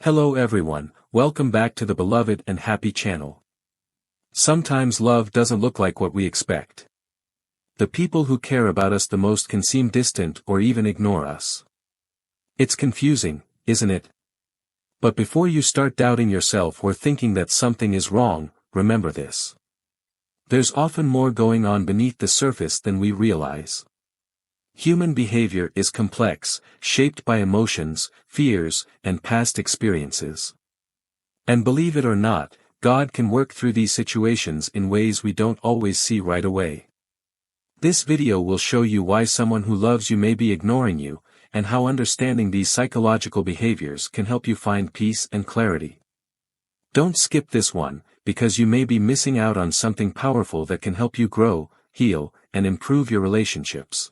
Hello everyone, welcome back to the beloved and happy channel. Sometimes love doesn't look like what we expect. The people who care about us the most can seem distant or even ignore us. It's confusing, isn't it? But before you start doubting yourself or thinking that something is wrong, remember this. There's often more going on beneath the surface than we realize. Human behavior is complex, shaped by emotions, fears, and past experiences. And believe it or not, God can work through these situations in ways we don't always see right away. This video will show you why someone who loves you may be ignoring you, and how understanding these psychological behaviors can help you find peace and clarity. Don't skip this one, because you may be missing out on something powerful that can help you grow, heal, and improve your relationships.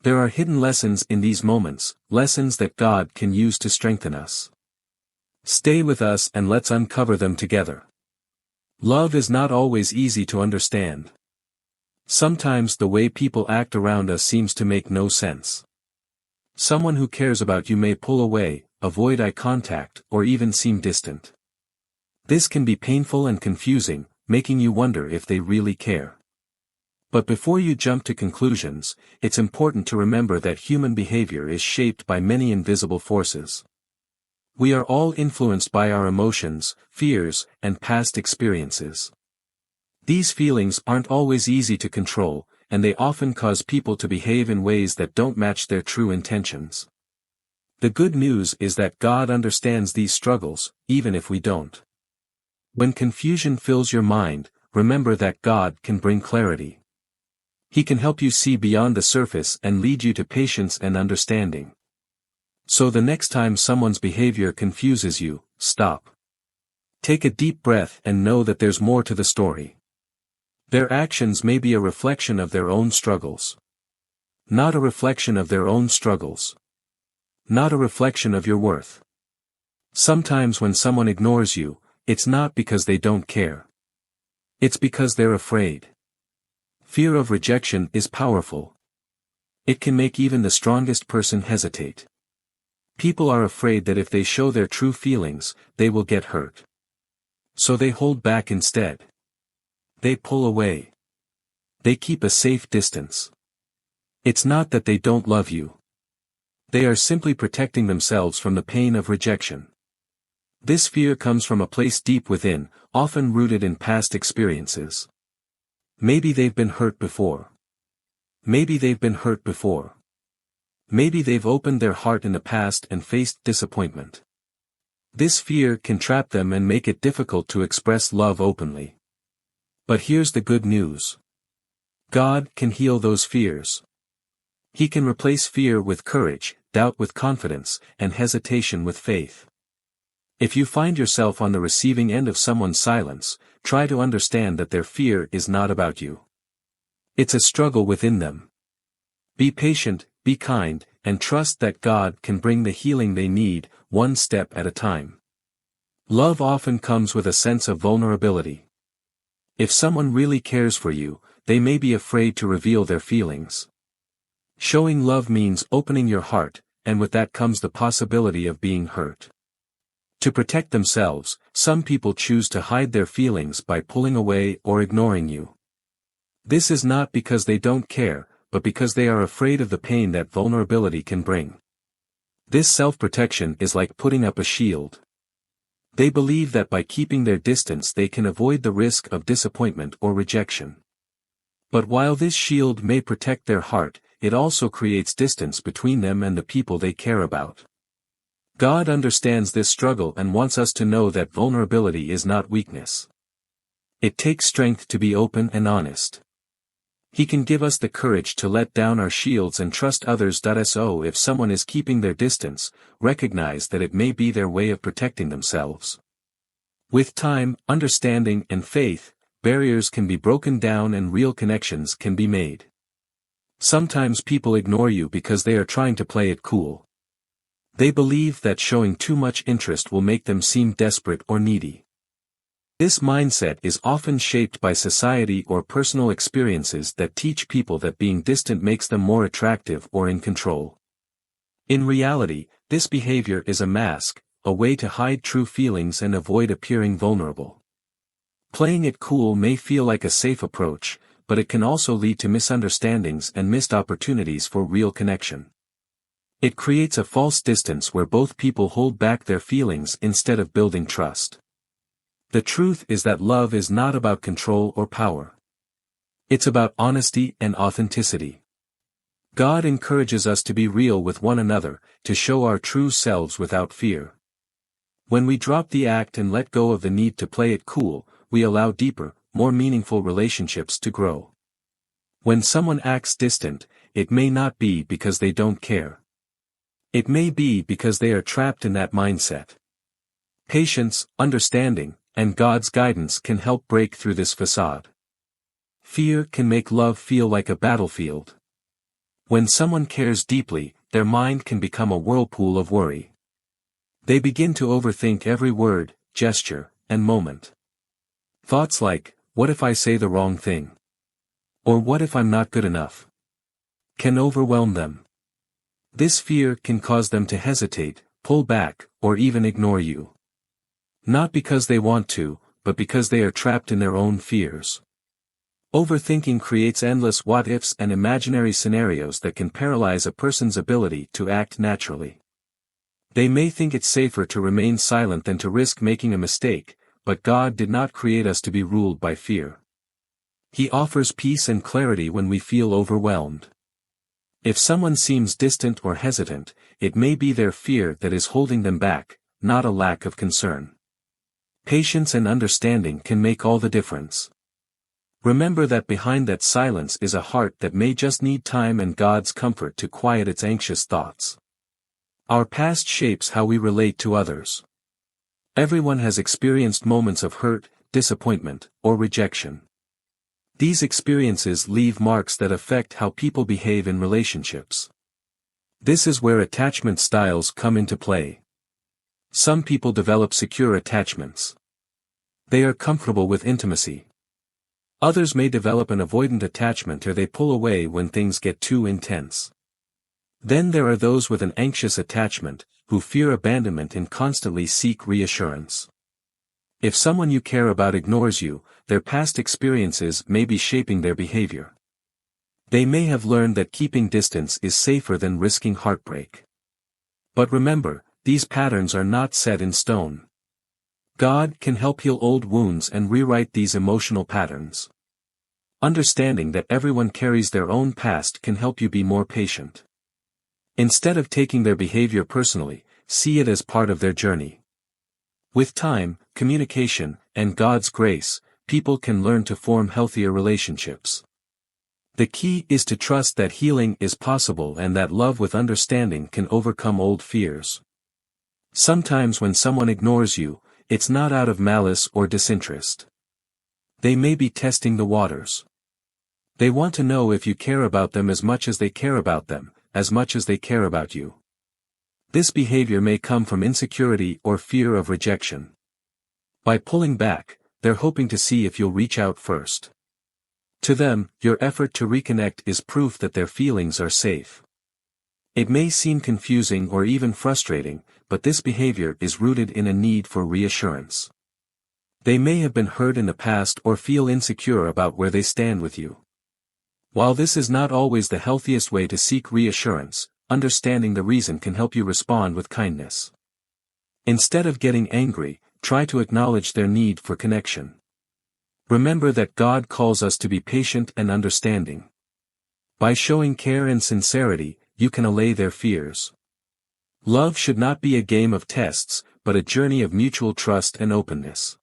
There are hidden lessons in these moments, lessons that God can use to strengthen us. Stay with us and let's uncover them together. Love is not always easy to understand. Sometimes the way people act around us seems to make no sense. Someone who cares about you may pull away, avoid eye contact, or even seem distant. This can be painful and confusing, making you wonder if they really care. But before you jump to conclusions, it's important to remember that human behavior is shaped by many invisible forces. We are all influenced by our emotions, fears, and past experiences. These feelings aren't always easy to control, and they often cause people to behave in ways that don't match their true intentions. The good news is that God understands these struggles, even if we don't. When confusion fills your mind, remember that God can bring clarity. He can help you see beyond the surface and lead you to patience and understanding. So the next time someone's behavior confuses you, stop. Take a deep breath and know that there's more to the story. Their actions may be a reflection of their own struggles. Not a reflection of their own struggles. Not a reflection of your worth. Sometimes when someone ignores you, it's not because they don't care. It's because they're afraid. Fear of rejection is powerful. It can make even the strongest person hesitate. People are afraid that if they show their true feelings, they will get hurt. So they hold back instead. They pull away. They keep a safe distance. It's not that they don't love you. They are simply protecting themselves from the pain of rejection. This fear comes from a place deep within, often rooted in past experiences. Maybe they've been hurt before. Maybe they've been hurt before. Maybe they've opened their heart in the past and faced disappointment. This fear can trap them and make it difficult to express love openly. But here's the good news. God can heal those fears. He can replace fear with courage, doubt with confidence, and hesitation with faith. If you find yourself on the receiving end of someone's silence, try to understand that their fear is not about you. It's a struggle within them. Be patient, be kind, and trust that God can bring the healing they need, one step at a time. Love often comes with a sense of vulnerability. If someone really cares for you, they may be afraid to reveal their feelings. Showing love means opening your heart, and with that comes the possibility of being hurt. To protect themselves, some people choose to hide their feelings by pulling away or ignoring you. This is not because they don't care, but because they are afraid of the pain that vulnerability can bring. This self-protection is like putting up a shield. They believe that by keeping their distance they can avoid the risk of disappointment or rejection. But while this shield may protect their heart, it also creates distance between them and the people they care about. God understands this struggle and wants us to know that vulnerability is not weakness. It takes strength to be open and honest. He can give us the courage to let down our shields and trust others. So if someone is keeping their distance, recognize that it may be their way of protecting themselves. With time, understanding, and faith, barriers can be broken down and real connections can be made. Sometimes people ignore you because they are trying to play it cool. They believe that showing too much interest will make them seem desperate or needy. This mindset is often shaped by society or personal experiences that teach people that being distant makes them more attractive or in control. In reality, this behavior is a mask, a way to hide true feelings and avoid appearing vulnerable. Playing it cool may feel like a safe approach, but it can also lead to misunderstandings and missed opportunities for real connection. It creates a false distance where both people hold back their feelings instead of building trust. The truth is that love is not about control or power. It's about honesty and authenticity. God encourages us to be real with one another, to show our true selves without fear. When we drop the act and let go of the need to play it cool, we allow deeper, more meaningful relationships to grow. When someone acts distant, it may not be because they don't care. It may be because they are trapped in that mindset. Patience, understanding, and God's guidance can help break through this facade. Fear can make love feel like a battlefield. When someone cares deeply, their mind can become a whirlpool of worry. They begin to overthink every word, gesture, and moment. Thoughts like, what if I say the wrong thing? Or what if I'm not good enough? Can overwhelm them. This fear can cause them to hesitate, pull back, or even ignore you. Not because they want to, but because they are trapped in their own fears. Overthinking creates endless what-ifs and imaginary scenarios that can paralyze a person's ability to act naturally. They may think it's safer to remain silent than to risk making a mistake, but God did not create us to be ruled by fear. He offers peace and clarity when we feel overwhelmed. If someone seems distant or hesitant, it may be their fear that is holding them back, not a lack of concern. Patience and understanding can make all the difference. Remember that behind that silence is a heart that may just need time and God's comfort to quiet its anxious thoughts. Our past shapes how we relate to others. Everyone has experienced moments of hurt, disappointment, or rejection. These experiences leave marks that affect how people behave in relationships. This is where attachment styles come into play. Some people develop secure attachments. They are comfortable with intimacy. Others may develop an avoidant attachment, or they pull away when things get too intense. Then there are those with an anxious attachment, who fear abandonment and constantly seek reassurance. If someone you care about ignores you, their past experiences may be shaping their behavior. They may have learned that keeping distance is safer than risking heartbreak. But remember, these patterns are not set in stone. God can help heal old wounds and rewrite these emotional patterns. Understanding that everyone carries their own past can help you be more patient. Instead of taking their behavior personally, see it as part of their journey. With time, communication, and God's grace, people can learn to form healthier relationships. The key is to trust that healing is possible and that love with understanding can overcome old fears. Sometimes when someone ignores you, it's not out of malice or disinterest. They may be testing the waters. They want to know if you care about them as much as they care about them, as much as they care about you. This behavior may come from insecurity or fear of rejection. By pulling back, they're hoping to see if you'll reach out first. To them, your effort to reconnect is proof that their feelings are safe. It may seem confusing or even frustrating, but this behavior is rooted in a need for reassurance. They may have been hurt in the past or feel insecure about where they stand with you. While this is not always the healthiest way to seek reassurance, understanding the reason can help you respond with kindness. Instead of getting angry, try to acknowledge their need for connection. Remember that God calls us to be patient and understanding. By showing care and sincerity, you can allay their fears. Love should not be a game of tests, but a journey of mutual trust and openness.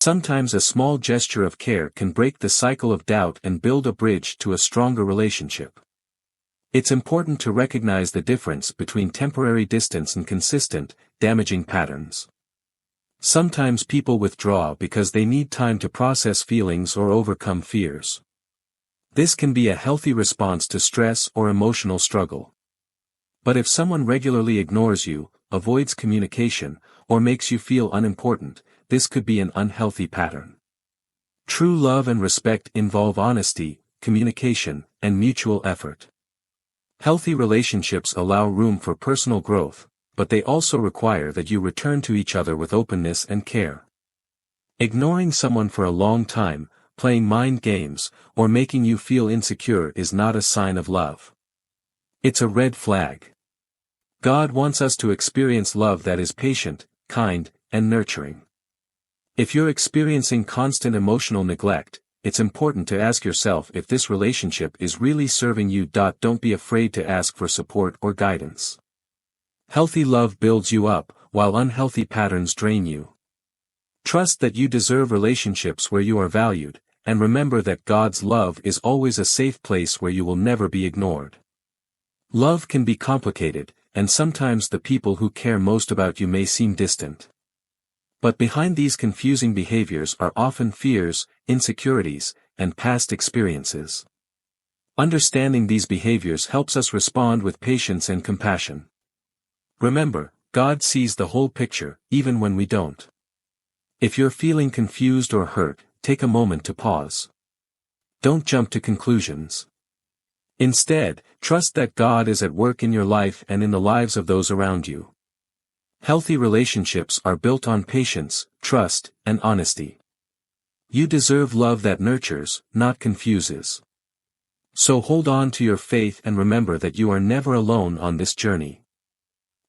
Sometimes a small gesture of care can break the cycle of doubt and build a bridge to a stronger relationship. It's important to recognize the difference between temporary distance and consistent, damaging patterns. Sometimes people withdraw because they need time to process feelings or overcome fears. This can be a healthy response to stress or emotional struggle. But if someone regularly ignores you, avoids communication, or makes you feel unimportant, this could be an unhealthy pattern. True love and respect involve honesty, communication, and mutual effort. Healthy relationships allow room for personal growth, but they also require that you return to each other with openness and care. Ignoring someone for a long time, playing mind games, or making you feel insecure is not a sign of love. It's a red flag. God wants us to experience love that is patient, kind, and nurturing. If you're experiencing constant emotional neglect, it's important to ask yourself if this relationship is really serving you. Don't be afraid to ask for support or guidance. Healthy love builds you up, while unhealthy patterns drain you. Trust that you deserve relationships where you are valued, and remember that God's love is always a safe place where you will never be ignored. Love can be complicated, and sometimes the people who care most about you may seem distant. But behind these confusing behaviors are often fears, insecurities, and past experiences. Understanding these behaviors helps us respond with patience and compassion. Remember, God sees the whole picture, even when we don't. If you're feeling confused or hurt, take a moment to pause. Don't jump to conclusions. Instead, trust that God is at work in your life and in the lives of those around you. Healthy relationships are built on patience, trust, and honesty. You deserve love that nurtures, not confuses. So hold on to your faith and remember that you are never alone on this journey.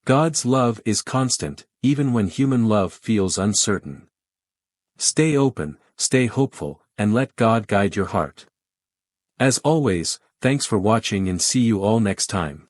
God's love is constant, even when human love feels uncertain. Stay open, stay hopeful, and let God guide your heart. As always, thanks for watching and see you all next time.